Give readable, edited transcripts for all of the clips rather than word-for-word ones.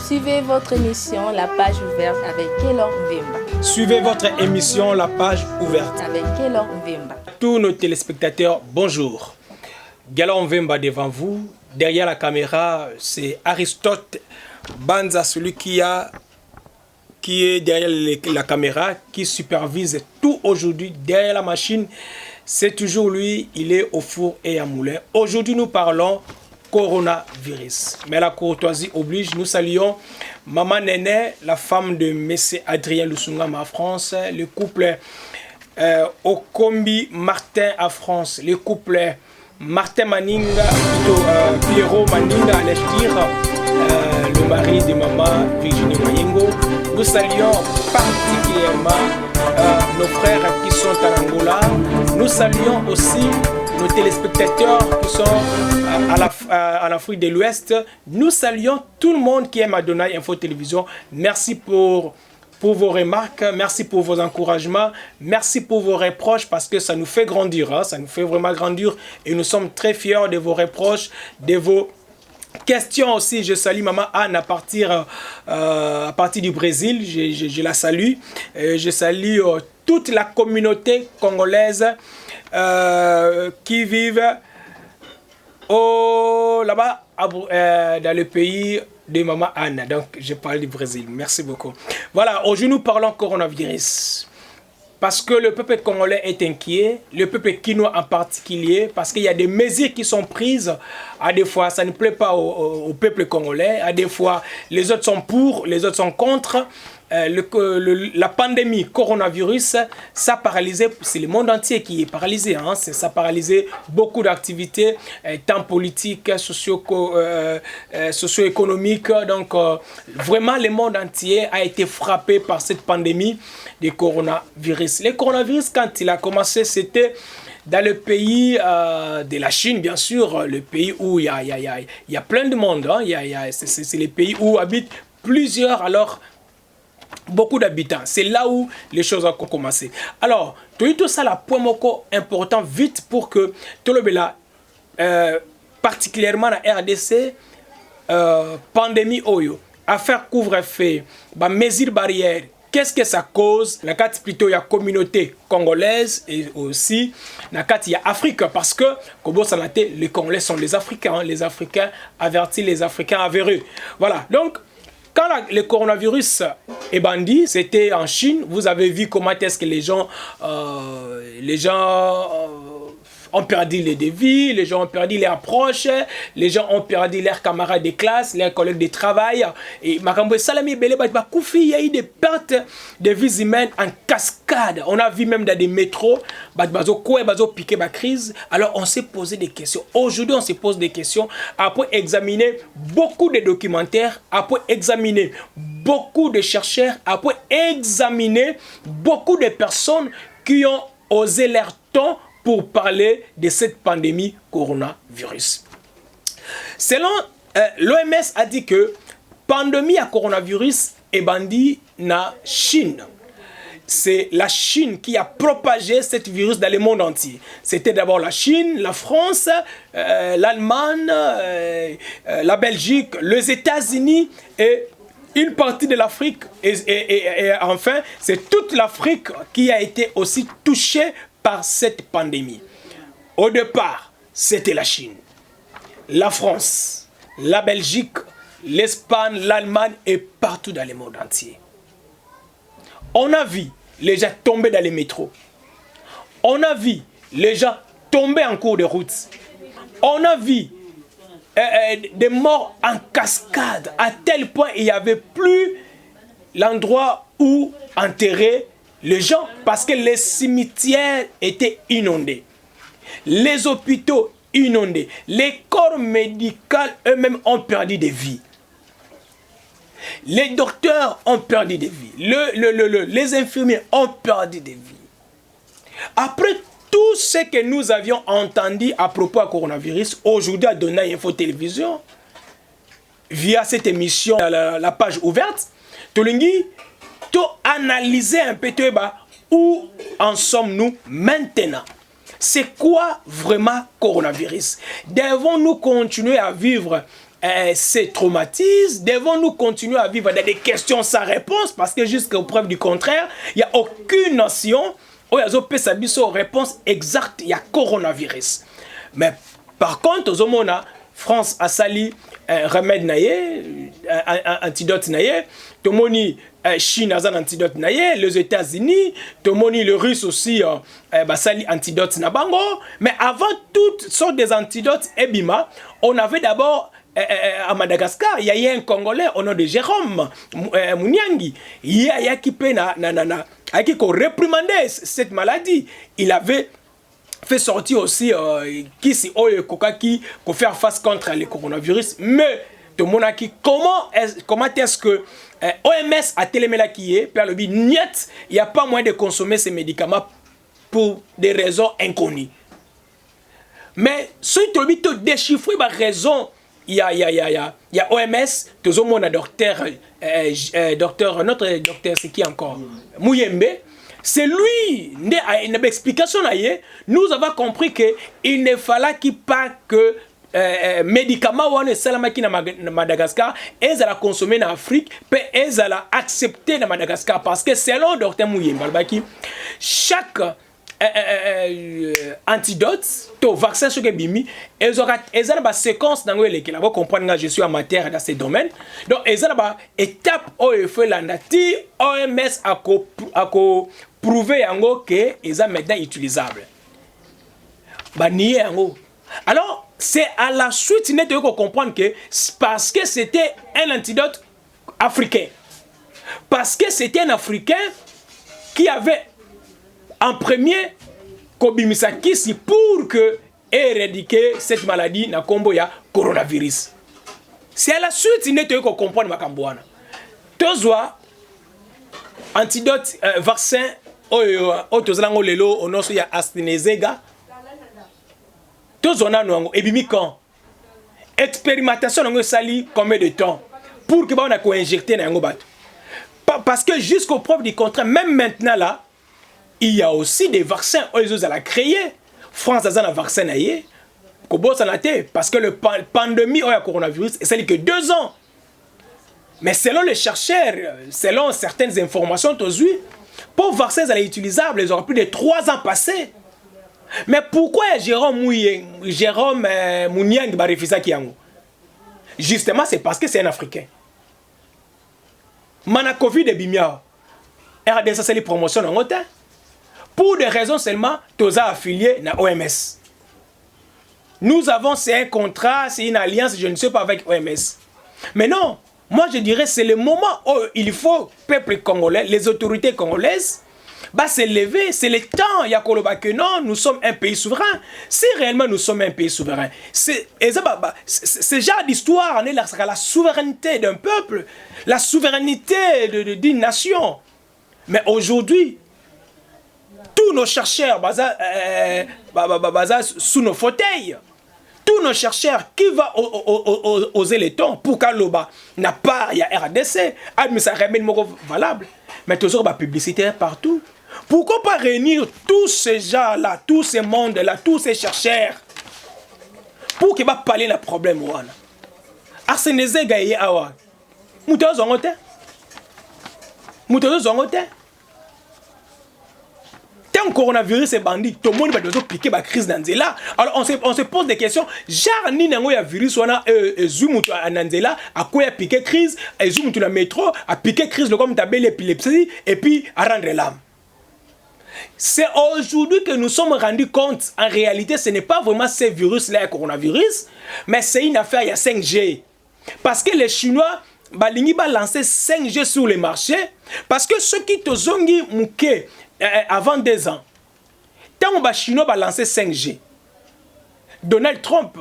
Suivez votre émission La Page Ouverte avec Kelor Mvemba. Suivez votre émission La Page Ouverte avec Kelor Mvemba. Tous nos téléspectateurs, bonjour. Kelor Mvemba devant vous. Derrière la caméra, c'est Aristote Banza, celui qui est derrière la caméra, qui supervise tout aujourd'hui derrière la machine. C'est toujours lui, il est au four et à moulin. Aujourd'hui, nous parlons coronavirus. Mais la courtoisie oblige, nous saluons Maman Néné, la femme de M. Adrien Lusungama à France, le couple Okombi Martin à France, le couple Martin Maninga, plutôt Pierrot Maninga à l'Echtir, le mari de Maman Virginie Mayengo. Nous saluons particulièrement nos frères qui sont à Angola. Nous saluons aussi nos téléspectateurs qui sont en Afrique de l'Ouest. Nous saluons tout le monde qui aime Adonai Info Télévision. Merci pour vos remarques, merci pour vos encouragements, merci pour vos reproches parce que ça nous fait grandir, hein, ça nous fait vraiment grandir et nous sommes très fiers de vos reproches, de vos questions aussi. Je salue Maman Anne à partir du Brésil, je la salue. Je salue toute la communauté congolaise qui vivent là-bas dans le pays de Maman Anne. Donc je parle du Brésil. Merci beaucoup. Voilà, aujourd'hui nous parlons coronavirus. Parce que le peuple congolais est inquiet, le peuple quinois en particulier, parce qu'il y a des mesures qui sont prises. À des fois, ça ne plaît pas au peuple congolais. À des fois, les autres sont pour, les autres sont contre. La pandémie coronavirus, ça a paralysé, c'est le monde entier qui est paralysé. Hein, ça a paralysé beaucoup d'activités, tant politiques, socio-économiques. Donc, vraiment, le monde entier a été frappé par cette pandémie de coronavirus. Le coronavirus, quand il a commencé, c'était dans le pays de la Chine, bien sûr, le pays où il y a plein de monde. Hein, c'est le pays où habitent plusieurs, alors, beaucoup d'habitants. C'est là où les choses ont commencé. Alors, tout ça, la point important, vite pour que tout le monde, particulièrement la RDC, pandémie oyo, affaire couvre-feu, mesures barrières. Qu'est-ce que ça cause? La carte plutôt il y a communauté congolaise et aussi la carte il y a Afrique parce que comme ça n'a été, les Congolais sont les Africains, hein, les Africains avertis, les Africains avérés. Voilà. Donc quand le coronavirus est bandit, c'était en Chine. Vous avez vu comment est-ce que les gens ont perdu les devis, les gens ont perdu leurs proches, les gens ont perdu leurs camarades de classe, leurs collègues de travail. Et Makambo Salami Bele Koufi, il y a eu des pertes de vies humaines en cascade. On a vu même dans des métros, piqué la crise. Alors on s'est posé des questions. Aujourd'hui, on se pose des questions après examiner beaucoup de documentaires, après examiner beaucoup de chercheurs, après examiner beaucoup de personnes qui ont osé leur ton pour parler de cette pandémie coronavirus. Selon l'OMS a dit que pandémie à coronavirus est bandit na Chine. C'est la Chine qui a propagé ce virus dans le monde entier. C'était d'abord la Chine, la France, l'Allemagne, la Belgique, les États-Unis et une partie de l'Afrique. Et enfin, c'est toute l'Afrique qui a été aussi touchée par cette pandémie. Au départ, c'était la Chine, la France, la Belgique, l'Espagne, l'Allemagne et partout dans le monde entier. On a vu les gens tomber dans les métros. On a vu les gens tomber en cours de route. On a vu des morts en cascade à tel point il n'y avait plus l'endroit où enterrer les gens parce que les cimetières étaient inondés, les hôpitaux inondés, les corps médicaux eux-mêmes ont perdu des vies. Les docteurs ont perdu des vies, les infirmiers ont perdu des vies. Après tout ce que nous avions entendu à propos du coronavirus, aujourd'hui à Adonai Info Télévision, via cette émission, la page ouverte, Tolingi, tout analyser un peu où en sommes-nous maintenant. c'est quoi vraiment coronavirus? Devons-nous continuer à vivre ces traumatismes? Devons-nous continuer à vivre des questions sans réponse? Parce que jusqu'à preuve du contraire, il n'y a aucune nation où il y a une réponse exacte, il y a coronavirus. Mais par contre, France a sali remède naye, antidote naye, tomoni Chine a un antidote naye, les États-Unis, tomoni le Russe aussi sali antidote na bango. Mais avant toutes sortes des antidotes ebima, on avait d'abord à Madagascar, il y a eu un Congolais au nom de Jérôme Mouniangi, il y a qui peut qui réprimandait cette maladie. Il avait fait sortir aussi qui si qui pour faire face contre le coronavirus. Mais tout le monde a dit comment est-ce que OMS a télémé là qui est par le but niet, il n'y a pas moyen de consommer ces médicaments pour des raisons inconnues. Mais si tu as dit déchiffrer par raison, il y a OMS, tout le monde a notre docteur c'est qui encore Mouyembe. C'est lui, une explication, nous avons compris qu'il ne fallait pas que médicaments ou ne Madagascar, ils allaient consommer en Afrique, puis ils allaient accepter dans Madagascar. Parce que selon le docteur Mouyembe, chaque antidote, to vaccin sur bimi, ils ont une séquence dans laquelle vous comprenez que je suis amateur dans ces domaines. Donc ils ont une étape où il faut la nature, OMS a prouvé que ils sont maintenant utilisables. Alors c'est à la suite net de comprendre que parce que c'était un antidote africain, parce que c'était un Africain qui avait en premier Kobimisakisi pour que éradiquer cette maladie na kombo ya coronavirus. C'est à la suite net de comprendre makambwana. Tozwa antidote vaccin o tozalango lelo onoso ya AstraZeneca. Tozona no ebimi quand expérimentation ngo sali combien de temps pour que ba on a ko injecter na ngo bato. Parce que jusqu'au preuve du contraire, même maintenant là, il y a aussi des vaccins qu'ils ont créé. France a un vaccin parce que la pandémie au coronavirus c'est que 2 ans. Mais selon les chercheurs, selon certaines informations, pour le vaccin est utilisable, ils auront plus de 3 ans passés. Mais pourquoi Jérôme Mouniang va refuser Kiango? Justement, c'est parce que c'est un Africain. Mana Covid et Bimia, RDC c'est les promotions en hauteur. Pour des raisons seulement, tous affiliés à OMS. Nous avons, c'est un contrat, c'est une alliance, je ne sais pas, avec OMS. Mais non, moi je dirais c'est le moment où il faut, peuple congolais, les autorités congolaises, s'élever, c'est le temps, il y a que non, nous sommes un pays souverain. Si réellement nous sommes un pays souverain, c'est genre d'histoire, on est la souveraineté d'un peuple, la souveraineté d'une nation. Mais aujourd'hui, tous nos chercheurs sous nos fauteuils, tous nos chercheurs qui vont oser les tons pour qu'Aloba n'a pas, il y a RDC, mais ça remet le mot valable. Mais toujours la publicité partout. Pourquoi pas réunir tous ces gens-là, tous ces mondes-là, tous ces chercheurs pour qu'ils parler d'un problème? Arseneze gaye awa. Moutozo zongote. Moutozo zongote. Tant que coronavirus est bandit, tout le monde va devoir piquer la crise d'Anzela. Alors on se pose des questions. Genre ni nango ya virus wana zoom tu Anzela a quoi piquer crise, zoom tu la métro a piquer crise le comme tabelle épilepsie et puis à rendre l'âme. C'est aujourd'hui que nous sommes rendus compte, en réalité, ce n'est pas vraiment ce virus-là, le coronavirus, mais c'est une affaire, il y a 5G. Parce que les Chinois, balingi ba lancé 5G sur le marché, parce que ceux qui te zongi mouké avant 2 ans, tant que les Chinois ba lancé 5G, Donald Trump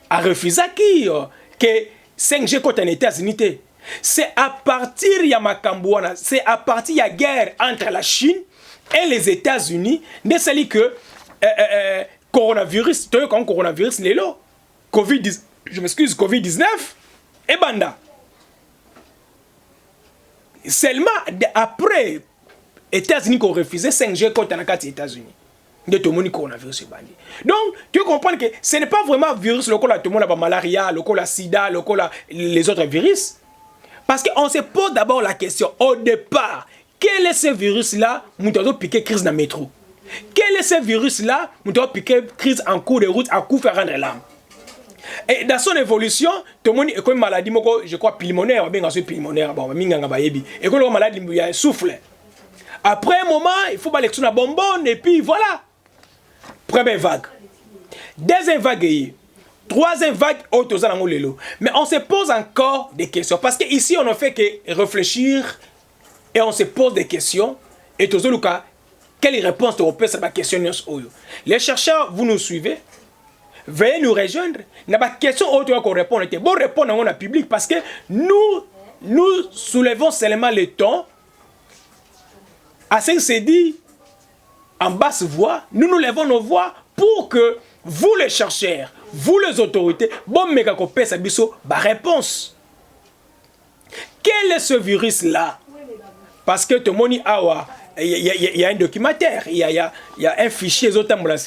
a refusé que 5G soit en États-Unis. C'est à partir de Yamakambouana, c'est à partir de la guerre entre la Chine et les États-Unis, n'est-ce que coronavirus, Covid-19 et banda. Seulement après les États-Unis qui ont refusé 5G contre les États-Unis. de tout le monde coronavirus bandi. Donc, tu comprends que ce n'est pas vraiment virus le tout le monde a malaria, le sida, les autres virus. Parce qu'on se pose d'abord la question, au départ, quel est ce virus-là, nous avons piqué crise dans le métro? Quel est ce virus-là, nous avons piqué crise en cours de route, à coup faire rendre l'âme? Et dans son évolution, tout le monde est comme une maladie, je crois, pulmonaire, bien sûr, pulmonaire, bon, et comme une maladie, il y a un souffle. Après un moment, il faut aller sur la bonbonne, et puis voilà. Première vague. Deuxième vague. Troisième vague, mais on se pose encore des questions. Parce qu'ici, on ne fait que réfléchir et on se pose des questions. Et tout le cas, quelle réponse tu peux à la question? Les chercheurs, vous nous suivez. Veuillez nous rejoindre. Il n'y a pas de question qu'on répond. Bon, répondre en public parce que nous soulevons seulement le ton. À ce que c'est dit, en basse voix, nous levons nos voix pour que vous les chercheurs, vous les autorités, bon méga copé sa biso, bah réponse. Quel est ce virus-là? Parce que tout le monde il y a un documentaire, il y a un fichier sur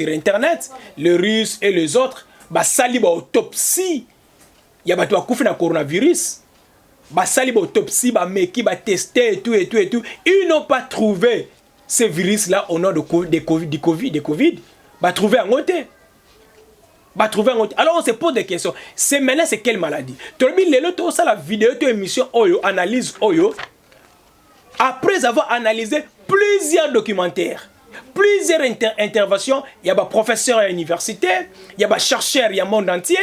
Internet, les Russes et les autres, bah sali ba autopsie, il y a battu à couper le coronavirus, bah sali ba autopsie, bah meki ba tester et tout. Ils n'ont pas trouvé ce virus-là au nom de Covid, bah trouver un côté. Alors on se pose des questions. C'est maintenant c'est quelle maladie? Tout le monde la vidéo, tu émission Oyo, analyse Oyo. Après avoir analysé plusieurs documentaires, plusieurs interventions, il y a des professeurs à l'université, il y a des chercheurs, il y a le monde entier,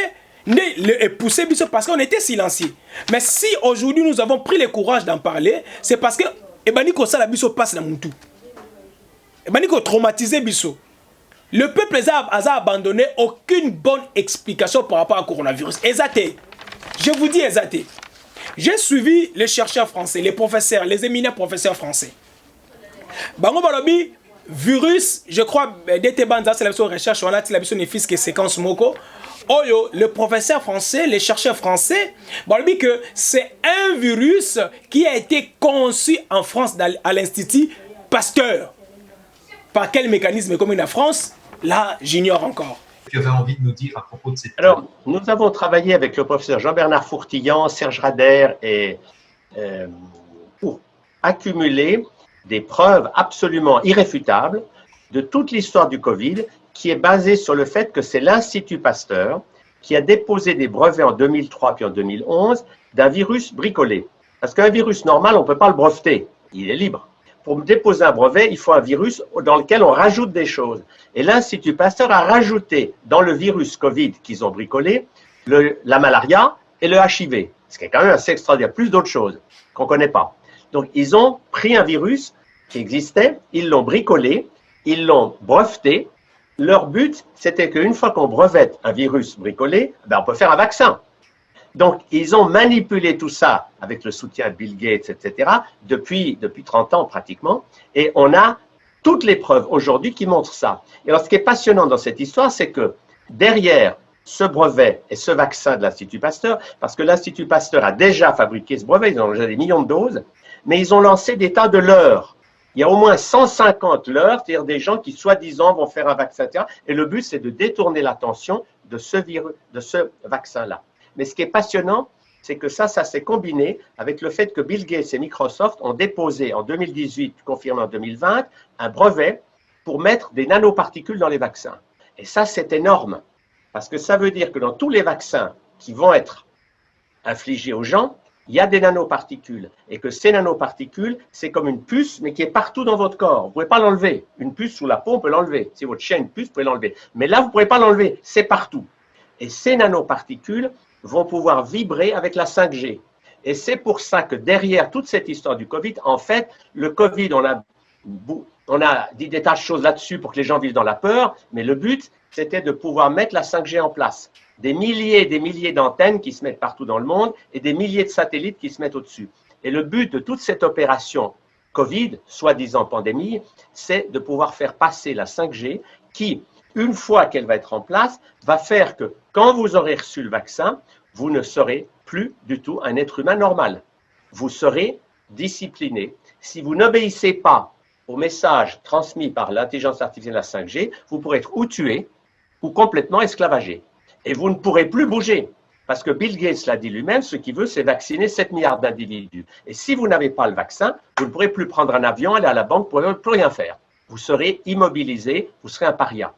et poussé parce qu'on était silencieux. Mais si aujourd'hui nous avons pris le courage d'en parler, c'est parce que ça la biso passe dans mon tout. Traumatisé biso. Le peuple a abandonné aucune bonne explication par rapport au coronavirus. Exacté. Je vous dis exacté. J'ai suivi les chercheurs français, les professeurs, les éminents professeurs français. Bango balobi virus, je crois, DT Banza, c'est la recherche, on a la mission fils que séquence moko. Oyo, le professeur français, les chercheurs français, balobi que c'est un virus qui a été conçu en France à l'Institut Pasteur. Par quel mécanisme comme en France? Là, j'ignore encore. Tu avais envie de nous dire à propos de cette... Alors, nous avons travaillé avec le professeur Jean-Bernard Fourtillan, Serge Rader, pour accumuler des preuves absolument irréfutables de toute l'histoire du Covid, qui est basée sur le fait que c'est l'Institut Pasteur qui a déposé des brevets en 2003 puis en 2011 d'un virus bricolé. Parce qu'un virus normal, on ne peut pas le breveter, il est libre. Pour déposer un brevet, il faut un virus dans lequel on rajoute des choses. Et l'Institut Pasteur a rajouté dans le virus Covid qu'ils ont bricolé la malaria et le HIV. Ce qui est quand même assez extraordinaire, plus d'autres choses qu'on ne connaît pas. Donc, ils ont pris un virus qui existait, ils l'ont bricolé, ils l'ont breveté. Leur but, c'était qu'une fois qu'on brevette un virus bricolé, ben on peut faire un vaccin. Donc, ils ont manipulé tout ça avec le soutien de Bill Gates, etc., depuis 30 ans pratiquement, et on a toutes les preuves aujourd'hui qui montrent ça. Et alors, ce qui est passionnant dans cette histoire, c'est que derrière ce brevet et ce vaccin de l'Institut Pasteur, parce que l'Institut Pasteur a déjà fabriqué ce brevet, ils ont déjà des millions de doses, mais ils ont lancé des tas de leurres. Il y a au moins 150 leurres, c'est-à-dire des gens qui, soi-disant, vont faire un vaccin, etc. Et le but, c'est de détourner l'attention de ce virus, de ce vaccin-là. Mais ce qui est passionnant, c'est que ça s'est combiné avec le fait que Bill Gates et Microsoft ont déposé en 2018, confirmé en 2020, un brevet pour mettre des nanoparticules dans les vaccins. Et ça, c'est énorme, parce que ça veut dire que dans tous les vaccins qui vont être infligés aux gens, il y a des nanoparticules. Et que ces nanoparticules, c'est comme une puce, mais qui est partout dans votre corps. Vous ne pouvez pas l'enlever. Une puce sous la peau, on peut l'enlever. Si votre chien a une puce, vous pouvez l'enlever. Mais là, vous ne pourrez pas l'enlever. C'est partout. Et ces nanoparticules vont pouvoir vibrer avec la 5G. Et c'est pour ça que derrière toute cette histoire du Covid, en fait, le Covid, on a dit des tas de choses là-dessus pour que les gens vivent dans la peur, mais le but, c'était de pouvoir mettre la 5G en place. Des milliers et des milliers d'antennes qui se mettent partout dans le monde et des milliers de satellites qui se mettent au-dessus. Et le but de toute cette opération Covid, soi-disant pandémie, c'est de pouvoir faire passer la 5G qui, une fois qu'elle va être en place, va faire que quand vous aurez reçu le vaccin, vous ne serez plus du tout un être humain normal. Vous serez discipliné. Si vous n'obéissez pas au message transmis par l'intelligence artificielle, la 5G, vous pourrez être ou tué ou complètement esclavagé. Et vous ne pourrez plus bouger. Parce que Bill Gates l'a dit lui-même, ce qu'il veut, c'est vacciner 7 milliards d'individus. Et si vous n'avez pas le vaccin, vous ne pourrez plus prendre un avion, aller à la banque, vous ne pourrez plus rien faire. Vous serez immobilisé, vous serez un paria.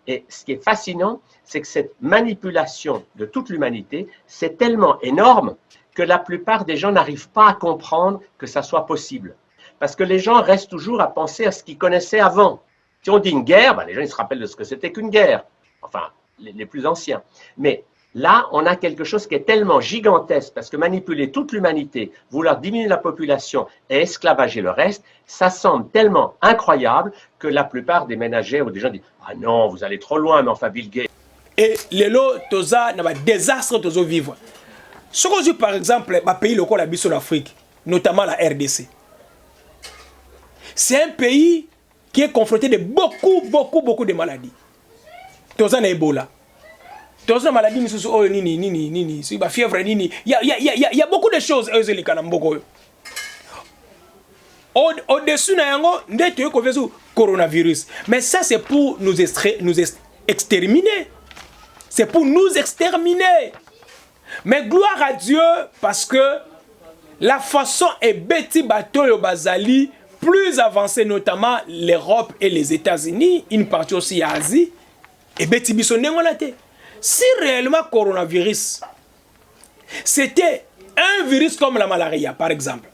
Et ce qui est fascinant, c'est que cette manipulation de toute l'humanité, c'est tellement énorme que la plupart des gens n'arrivent pas à comprendre que ça soit possible. Parce que les gens restent toujours à penser à ce qu'ils connaissaient avant. Si on dit une guerre, les gens ils se rappellent de ce que c'était qu'une guerre. Enfin, les plus anciens. Mais là, on a quelque chose qui est tellement gigantesque, parce que manipuler toute l'humanité, vouloir diminuer la population et esclavager le reste, ça semble tellement incroyable que la plupart des ménagères ou des gens disent « Ah non, vous allez trop loin, mais enfin, Bill Gates. » Et les lots, toza, n'a pas désastre, tozo vivre. Ce qu'on dit, par exemple, les pays locaux, la en Afrique, notamment la RDC, c'est un pays qui est confronté de beaucoup de maladies. Toza na Ebola. Toza na maladie, nini, fièvre, nini. Il y a beaucoup de choses. Au-dessus, il y a un coronavirus. Mais ça, c'est pour nous exterminer. C'est pour nous exterminer. Mais gloire à Dieu, parce que la façon est bêti bateau au Bazali, plus avancée, notamment l'Europe et les États-Unis, une partie aussi Asie, et bêti bisonné on a été. Si réellement coronavirus, c'était un virus comme la malaria, par exemple,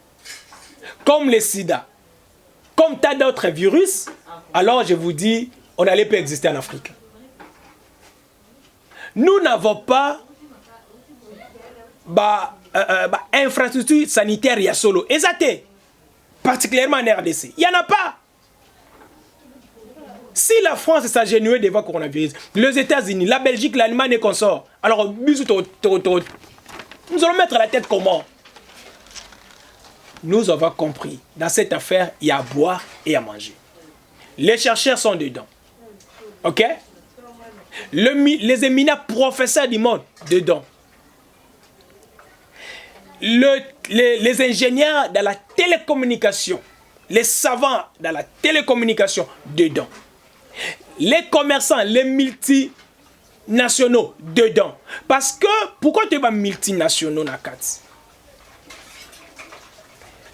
comme le sida, comme tas d'autres virus, alors je vous dis, on n'allait pas exister en Afrique. Nous n'avons pas infrastructure sanitaire ya solo. Exacté. Particulièrement en RDC. Il n'y en a pas. Si la France s'agenouille devant le coronavirus, les États-Unis, la Belgique, l'Allemagne et consorts, alors nous allons mettre la tête comment? Nous avons compris. Dans cette affaire, il y a à boire et à manger. Les chercheurs sont dedans. OK? Les éminents professeurs du monde, dedans. Les ingénieurs dans la télécommunication, les savants dans la télécommunication, dedans. Les commerçants, les multinationaux, dedans. Parce que, pourquoi tu es multinationaux, Nakati?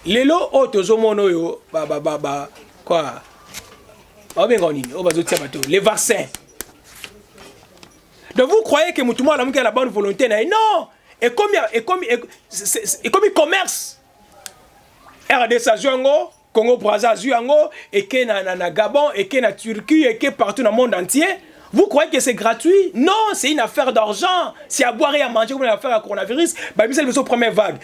Les lots, quoi? Les vaccins. Donc vous croyez que tout le monde a la bonne volonté? Non! Et comme il commerce, RDC Zuango, Congo Brazza Zuango, et que na Gabon, et que na Turquie, et que partout dans le monde entier, vous croyez que c'est gratuit? Non, c'est une affaire d'argent. C'est à boire et à manger comme une affaire à coronavirus. C'est la première vague.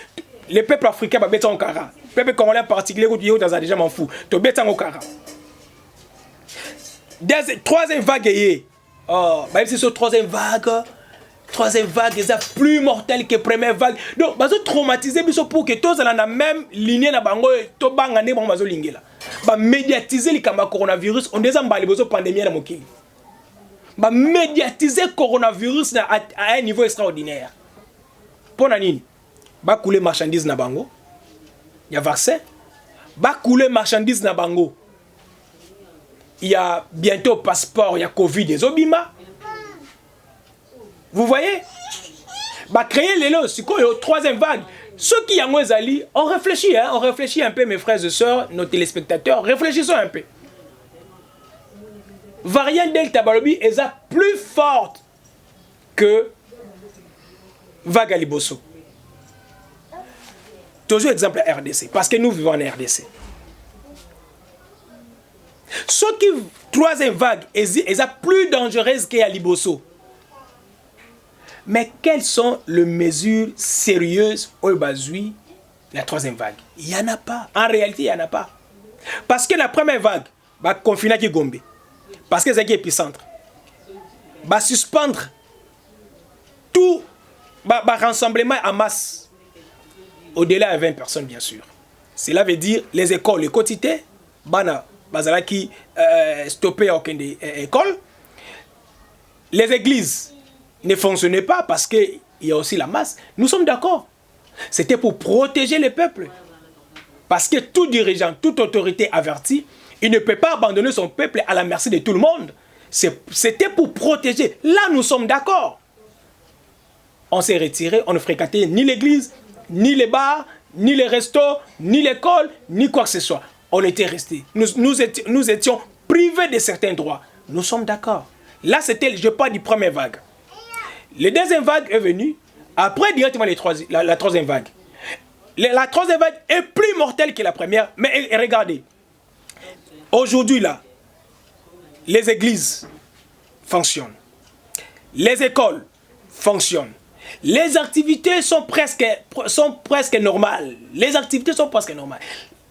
Les peuples africains sont en cara. Les peuples congolais en particulier, déjà m'en fous. Tu es en cara. Troisième vague, oh, c'est ce troisième vague est plus mortelle que la première vague. Donc, ils sont traumatisés pour que tous la même lignée na bango to bangane bon bazo lingela. Ba médiatiser le coronavirus, on déjà mbali bozo pandémie na mokili. Ba médiatiser coronavirus à un niveau extraordinaire. Pour nani? Ba couler marchandises na bango. Il y a vaccin. Ba couler marchandises na bango. Il y a bientôt passeport, il y a Covid et Zobima. Vous voyez? Créer les lots, c'est quoi la troisième vague? Ceux qui ont zali, on réfléchit un peu, mes frères et sœurs, nos téléspectateurs, réfléchissons un peu. Variante Delta Balobi est plus forte que vague à Liboso. Toujours exemple à RDC, parce que nous vivons en RDC. Ce qui troisième vague est plus dangereuse qu'à Liboso. Mais quelles sont les mesures sérieuses au Bazoui, la troisième vague? Il n'y en a pas. En réalité, il n'y en a pas. Parce que la première vague, va confiner qui Gombe. Parce que c'est qui épicentre. Va suspendre tout rassemblement en masse. Au-delà de 20 personnes, bien sûr. Cela veut dire les écoles, les quotités, bazala qui stopper aucune école. Les églises ne fonctionnaient pas parce qu'il y a aussi la masse. Nous sommes d'accord. C'était pour protéger les peuples. Parce que tout dirigeant, toute autorité avertie, Il ne peut pas abandonner son peuple à la merci de tout le monde. C'était pour protéger. Là, nous sommes d'accord. On s'est retiré, on ne fréquentait ni l'église, ni les bars, ni les restos, ni l'école, ni quoi que ce soit. On était restés. Nous étions privés de certains droits. Nous sommes d'accord. Là, c'était, je parle du premier vague. La deuxième vague est venue, après directement la troisième vague. La troisième vague est plus mortelle que la première, mais regardez. Aujourd'hui, là, les églises fonctionnent. Les écoles fonctionnent. Les activités sont presque normales. Les activités sont presque normales.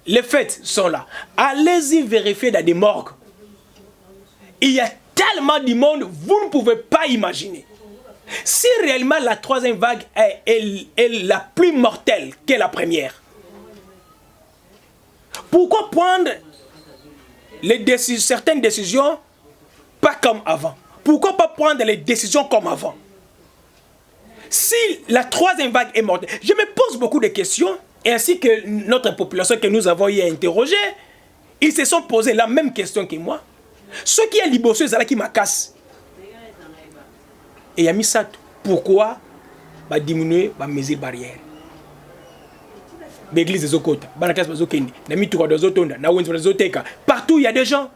Les fêtes sont là. Allez-y vérifier dans des morgues. Il y a tellement de monde, vous ne pouvez pas imaginer. Si réellement la troisième vague est la plus mortelle que la première, pourquoi prendre certaines décisions pas comme avant? Pourquoi pas prendre les décisions comme avant? Si la troisième vague est mortelle, je me pose beaucoup de questions, ainsi que notre population que nous avons hier interrogée, ils se sont posé la même question que moi. Ceux qui ont libéré, c'est là qui m'acassent. Et il y a mis ça. Pourquoi diminuer les mesures barrières? L'église des Okota, partout il y a des gens.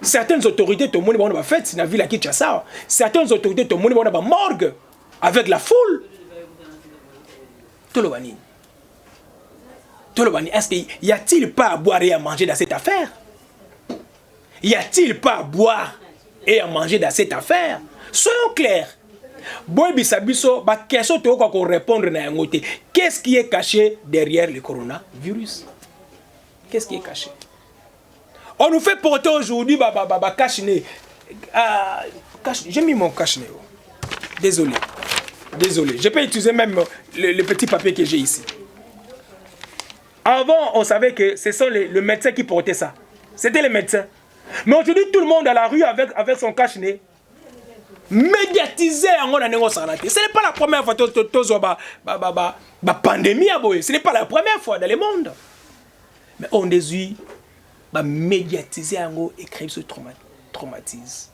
Certaines autorités, tout le monde va faire c'est dans la ville à Kinshasa. Certaines autorités, tout le monde va morgue avec la foule. Tout le monde. Est-ce qu'il y a-t-il pas à boire et à manger dans cette affaire? Y a-t-il pas à boire et à manger dans cette affaire? Soyons clairs. Qu'est-ce qui est caché derrière le coronavirus? Qu'est-ce qui est caché? On nous fait porter aujourd'hui cache-nez. J'ai mis mon cache-nez. Désolé. Désolé. Je peux utiliser même le petit papier que j'ai ici. Avant, on savait que ce sont le médecin qui portait ça. C'était les médecins. Mais aujourd'hui, tout le monde à la rue avec son cache-nez. Médiatisé en ce n'est pas la première fois que la pandémie a boé. Ce n'est pas la première fois dans le monde. Mais on désuit médiatiser en écrire ce traumatise.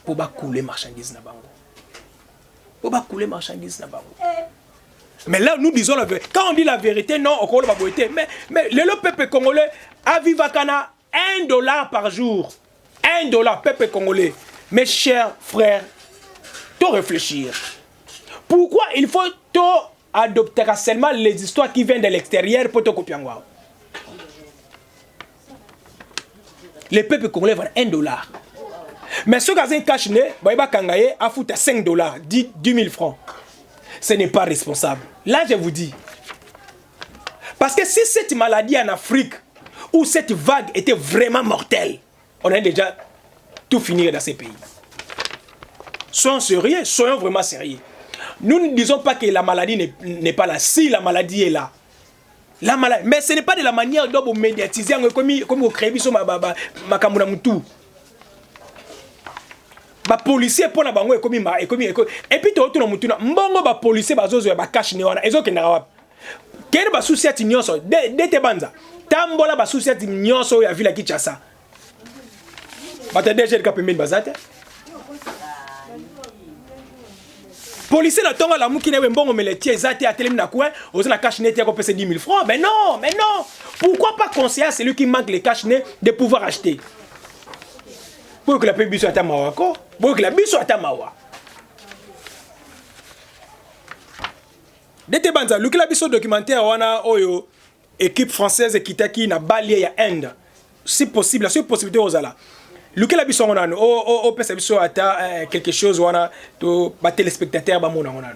Pour couler marchandises na bango. Pour couler marchandises na bango. Mais là, nous disons la vérité. Quand on dit la vérité, non, on ne va pas vérité. Mais le peuple congolais a vivakana $1 par jour. $1, peuple congolais. Mes chers frères, tout réfléchir. Pourquoi il faut tout adopter seulement les histoires qui viennent de l'extérieur pour tout copier en wow? Les peuples congolais vendent $1. Mais ceux qui ont un cache-nez, ils vont foutre $5, 10 000 francs. Ce n'est pas responsable. Là, je vous dis. Parce que si cette maladie en Afrique, où cette vague était vraiment mortelle, on a déjà tout fini dans ces pays. Soyons sérieux, soyons vraiment sérieux. Nous ne disons pas que la maladie n'est pas là. Si la maladie est là. La maladie, mais ce n'est pas de la manière dont vous médiatisez comme vous créez sur ma kamounamutu. Les policiers pour la bango et puis tu as tout mutu na mbongo ba policier bazozo ba cache ne wana ezo kenda wapi kene ba souciati nyonso de te banza tambola ba souciati nyonso ya villa Kinshasa bata déjà ka pembeni bazate policier na tonga la muki ne mbongo meletie zate atelemi na coin ozo na cache ne te ko pese 10 000 francs. Mais non, pourquoi pas conseiller à celui qui manque les cache-nez de pouvoir acheter pour que la paix soit à Mawa, pour que la paix soit à Mawa. Dès que banza, le club documentaire wana oyo équipe française qui na balié ya Inde. Si possible, la seule possibilité aux ala. Le club biso wana o pesa biso ata quelque chose wana to ba téléspectateurs ba mona wana.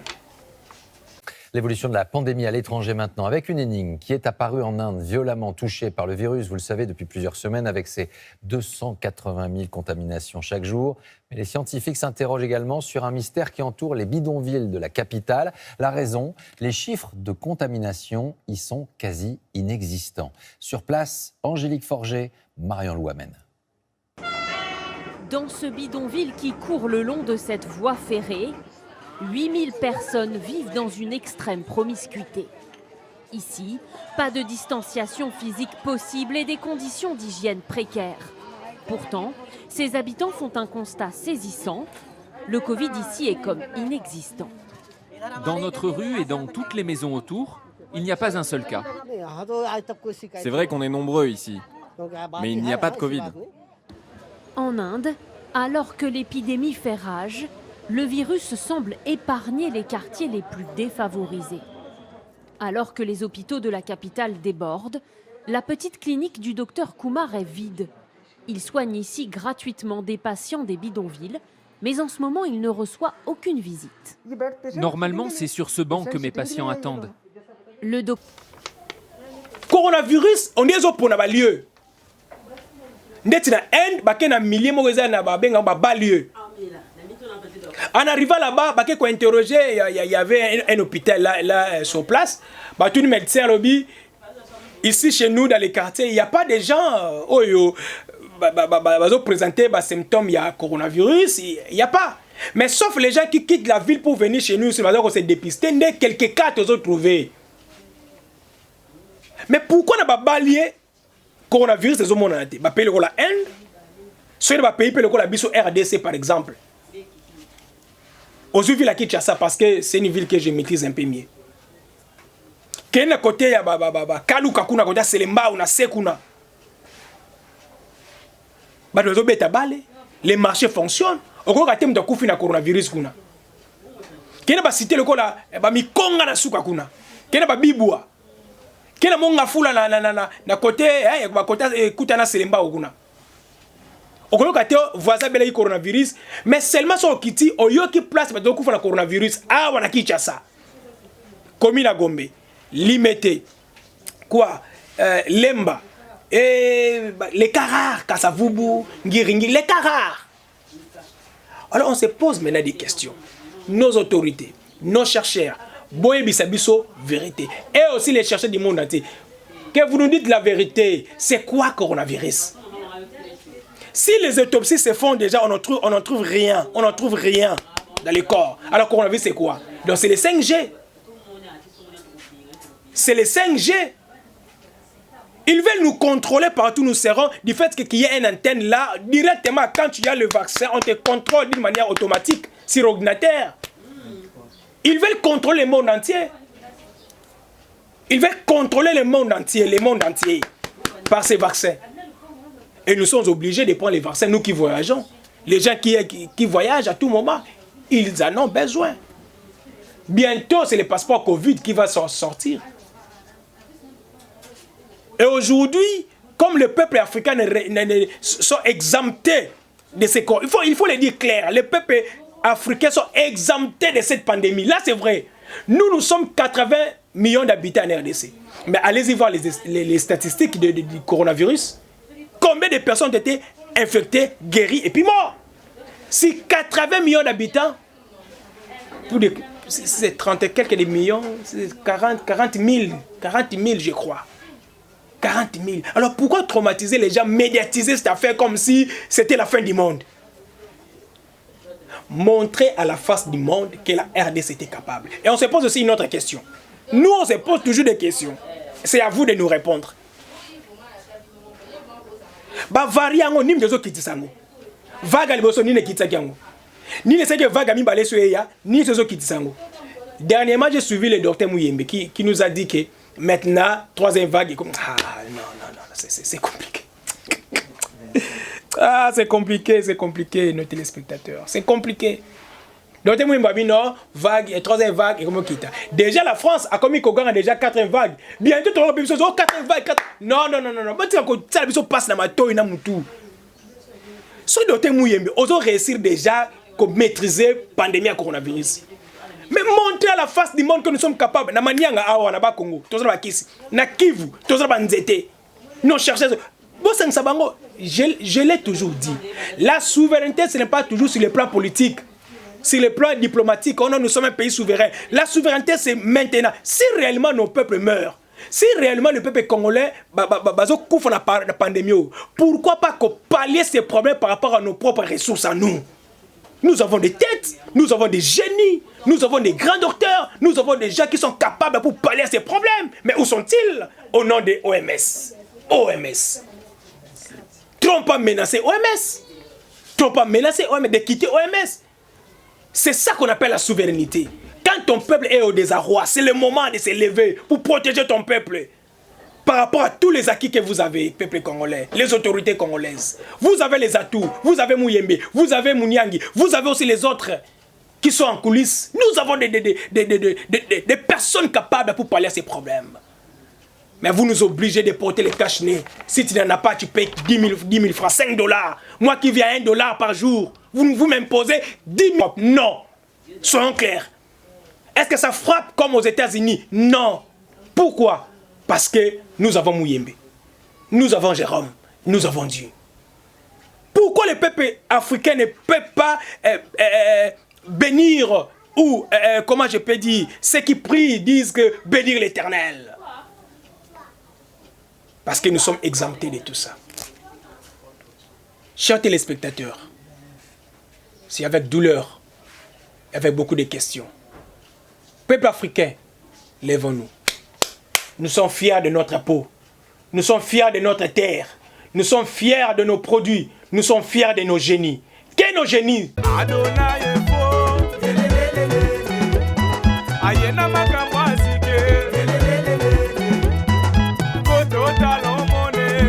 L'évolution de la pandémie à l'étranger maintenant, avec une énigme qui est apparue en Inde, violemment touchée par le virus, vous le savez, depuis plusieurs semaines, avec ses 280 000 contaminations chaque jour. Mais les scientifiques s'interrogent également sur un mystère qui entoure les bidonvilles de la capitale. La raison, les chiffres de contamination y sont quasi inexistants. Sur place, Angélique Forger, Marion Louamène. Dans ce bidonville qui court le long de cette voie ferrée, 8000 personnes vivent dans une extrême promiscuité. Ici, pas de distanciation physique possible et des conditions d'hygiène précaires. Pourtant, ces habitants font un constat saisissant. Le Covid ici est comme inexistant. Dans notre rue et dans toutes les maisons autour, il n'y a pas un seul cas. C'est vrai qu'on est nombreux ici, mais il n'y a pas de Covid. En Inde, alors que l'épidémie fait rage, le virus semble épargner les quartiers les plus défavorisés. Alors que les hôpitaux de la capitale débordent, la petite clinique du docteur Kumar est vide. Il soigne ici gratuitement des patients des bidonvilles, mais en ce moment, il ne reçoit aucune visite. Normalement, c'est sur ce banc que mes patients attendent. Le Coronavirus, on dit pour n'a pas lieu. Ndeti na Inde, baké na milliers moréza na ba benga ba lieu. En arrivant là-bas, baké ko interroger, il y avait un hôpital là sur place. Bah tous les médecins lobby ici chez nous dans les quartiers, il y a pas de gens présenter des symptômes, il y a coronavirus, il y a pas. Mais sauf les gens qui quittent la ville pour venir chez nous, c'est parce qu'on s'est dépisté, quelques cas qu'ils ont trouvé. Mais pourquoi on n'a pas lié coronavirus des hommes en Inde? Bah pays la Inde, soit le pays peut la biso RDC par exemple. Aux villes à Kinshasa parce que c'est une ville que je maîtrise un peu mieux. Quel côté ya Kalu Kakuna côté Selemba ou na Sekuna. Bah les obéta balé, les marchés fonctionnent. Au cours de kufi na coronavirus kuna. Quel ba cité le kola ba mi konga na suka kuna. Quel ba bibua. Quel monga fula na côté ba côté kutana Selemba kuna. Au cours de voisin bela coronavirus, mais seulement sur kiti oyo qui place ba do kufa na coronavirus ah wana Kinshasa. Commune à Gombe, Limete, quoi, Lemba. Et les cas rares, Kasavubu, Ngiringi, les cas rares. Alors on se pose maintenant des questions. Nos autorités, nos chercheurs, Boye Bisabiso, vérité. Et aussi les chercheurs du monde entier. Que vous nous dites la vérité, c'est quoi coronavirus? Si les autopsies se font déjà, on n'en trouve rien. On n'en trouve rien dans les corps. Alors coronavirus c'est quoi? Donc c'est les 5G. C'est les 5G. Ils veulent nous contrôler partout où nous serons du fait qu'il y ait une antenne là. Directement, quand tu as le vaccin, on te contrôle d'une manière automatique sur ordinateur. Ils veulent contrôler le monde entier. Ils veulent contrôler le monde entier par ces vaccins. Et nous sommes obligés de prendre les vaccins, nous qui voyageons. Les gens qui voyagent à tout moment, ils en ont besoin. Bientôt, c'est le passeport Covid qui va sortir. Et aujourd'hui, comme le peuple africain sont exemptés de ces corps, il faut le dire clair, les peuples africains sont exemptés de cette pandémie. Là, c'est vrai. Nous sommes 80 millions d'habitants en RDC. Mais allez-y voir les statistiques du coronavirus. Combien de personnes ont été infectées, guéries et puis mortes? Si 80 millions d'habitants, c'est 30 et quelques millions, c'est 40 000, je crois. 40 000. Alors pourquoi traumatiser les gens, médiatiser cette affaire comme si c'était la fin du monde? Montrer à la face du monde que la RDC était capable. Et on se pose aussi une autre question. Nous, on se pose toujours des questions. C'est à vous de nous répondre. Bah, variango, ni mdezo kitisango. Vaga liboso ni ne kitsakiango. Ni ne sait vaga mi balé soya, ni sezo kitisango. Dernièrement, j'ai suivi le docteur Mouyembe qui nous a dit que maintenant, troisième vague est comme... Ah non, c'est compliqué. Ah, c'est compliqué, nos téléspectateurs. C'est compliqué. Docteur Mouyembe a dit non, vague, troisième vague, et comment quitte. Déjà, la France a commis qu'on a déjà 4 vagues. Bientôt, on va faire 4 vagues. Non. Ça passe dans ma toile, dans mon tout. Ce docteur Mouyembe, on va réussir déjà à maîtriser la pandémie à coronavirus. Mais montrer à la face du monde que nous sommes capables. Na manianga awa na ba Congo, tozo ba Kisi, na Kivu, tozo ba Nzete. Nos chercheurs, je l'ai toujours dit. La souveraineté, ce n'est pas toujours sur le plan politique, sur le plan diplomatique. Nous sommes un pays souverain. La souveraineté, c'est maintenant. Si réellement nos peuples meurent, si réellement le peuple congolais couvre la pandémie, pourquoi pas pallier ces problèmes par rapport à nos propres ressources à nous? Nous avons des têtes, nous avons des génies, nous avons des grands docteurs, Nous avons des gens qui sont capables pour pallier à ces problèmes. Mais où sont-ils? Au nom des OMS. OMS. Trump a menacé OMS. Trump a menacé OMS de quitter OMS. C'est ça qu'on appelle la souveraineté. Quand ton peuple est au désarroi, c'est le moment de se lever pour protéger ton peuple. Par rapport à tous les acquis que vous avez, peuple congolais, les autorités congolaises. Vous avez les atouts, vous avez Mouyembe, vous avez Mouniangi, vous avez aussi les autres qui sont en coulisses. Nous avons des personnes capables pour parler à ces problèmes. Mais vous nous obligez de porter les cache-nez. Si tu n'en as pas, tu payes 10 000 francs, 5 $. Moi qui vis à $1 par jour, vous m'imposez 10 000. Non. Soyons clairs. Est-ce que ça frappe comme aux États-Unis? Non. Pourquoi? Parce que nous avons Mouyembe. Nous avons Jérôme. Nous avons Dieu. Pourquoi le peuple africain ne peut pas bénir ou, comment je peux dire, ceux qui prient disent que bénir l'Éternel? Parce que nous sommes exemptés de tout ça. Chers téléspectateurs, c'est avec douleur, avec beaucoup de questions. Peuple africain, lèvons-nous. Nous sommes fiers de notre peau. Nous sommes fiers de notre terre. Nous sommes fiers de nos produits. Nous sommes fiers de nos génies. Qu'est nos génies?